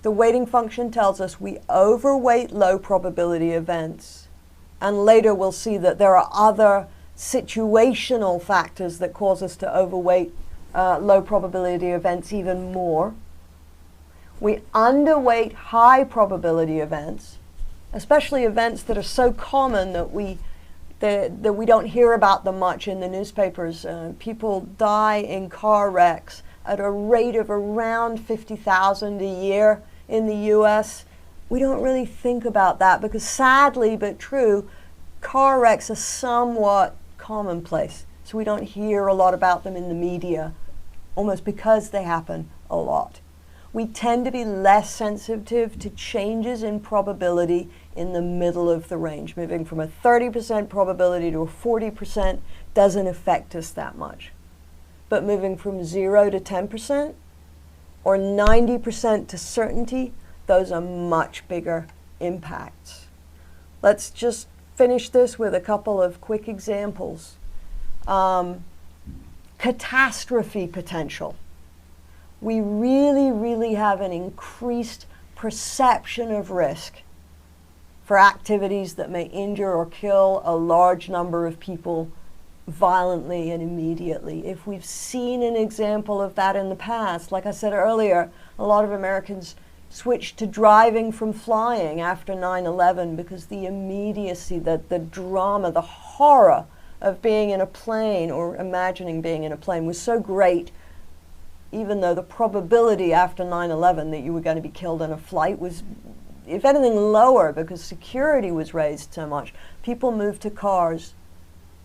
The weighting function tells us we overweight low probability events. And later we'll see that there are other situational factors that cause us to overweight low probability events even more. We underweight high probability events, especially events that are so common that we don't hear about them much in the newspapers. People die in car wrecks at a rate of around 50,000 a year in the US. We don't really think about that because, sadly but true, car wrecks are somewhat commonplace. So we don't hear a lot about them in the media, almost because they happen a lot. We tend to be less sensitive to changes in probability in the middle of the range. Moving from a 30% probability to a 40% doesn't affect us that much. But moving from 0 to 10% or 90% to certainty, those are much bigger impacts. Let's just finish this with a couple of quick examples. Catastrophe potential. We really have an increased perception of risk for activities that may injure or kill a large number of people violently and immediately. If we've seen an example of that in the past, like I said earlier, a lot of Americans switched to driving from flying after 9/11 because the immediacy, the drama, the horror of being in a plane or imagining being in a plane was so great, even though the probability after 9/11 that you were going to be killed in a flight was, if anything, lower because security was raised so much. People moved to cars.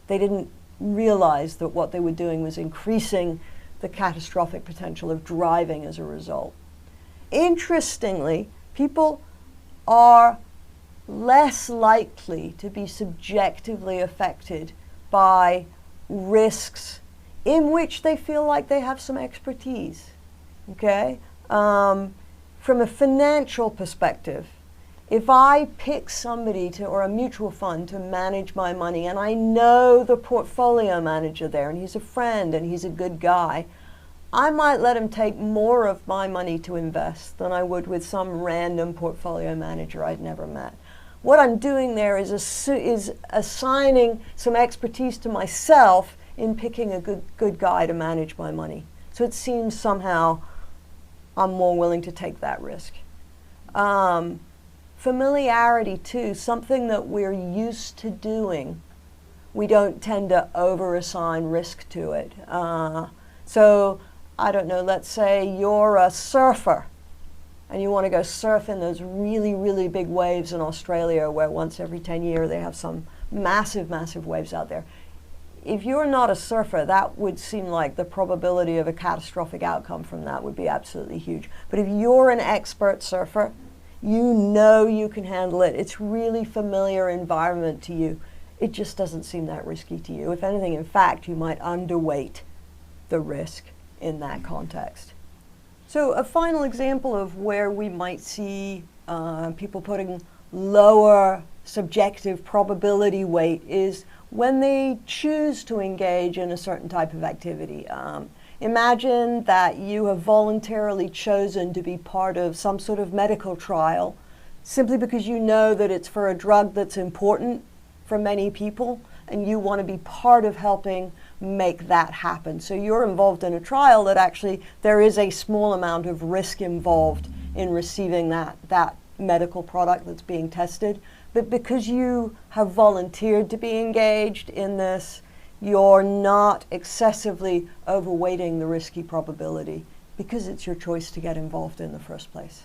They didn't realize that what they were doing was increasing the catastrophic potential of driving as a result. Interestingly, people are less likely to be subjectively affected by risks in which they feel like they have some expertise, okay? From a financial perspective, if I pick somebody or a mutual fund to manage my money and I know the portfolio manager there and he's a friend and he's a good guy, I might let him take more of my money to invest than I would with some random portfolio manager I'd never met. What I'm doing there is assigning some expertise to myself in picking a good guy to manage my money. So it seems somehow I'm more willing to take that risk. Familiarity too, something that we're used to doing, we don't tend to over-assign risk to it. So I don't know, let's say you're a surfer and you want to go surf in those really big waves in Australia where once every 10 years they have some massive waves out there. If you're not a surfer, that would seem like the probability of a catastrophic outcome from that would be absolutely huge. But if you're an expert surfer, you know you can handle it. It's really familiar environment to you. It just doesn't seem that risky to you. If anything, in fact, you might underweight the risk in that context. So a final example of where we might see people putting lower subjective probability weight is when they choose to engage in a certain type of activity. Imagine that you have voluntarily chosen to be part of some sort of medical trial simply because you know that it's for a drug that's important for many people and you want to be part of helping make that happen. So you're involved in a trial that actually there is a small amount of risk involved in receiving that medical product that's being tested. But because you have volunteered to be engaged in this, you're not excessively overweighting the risky probability because it's your choice to get involved in the first place.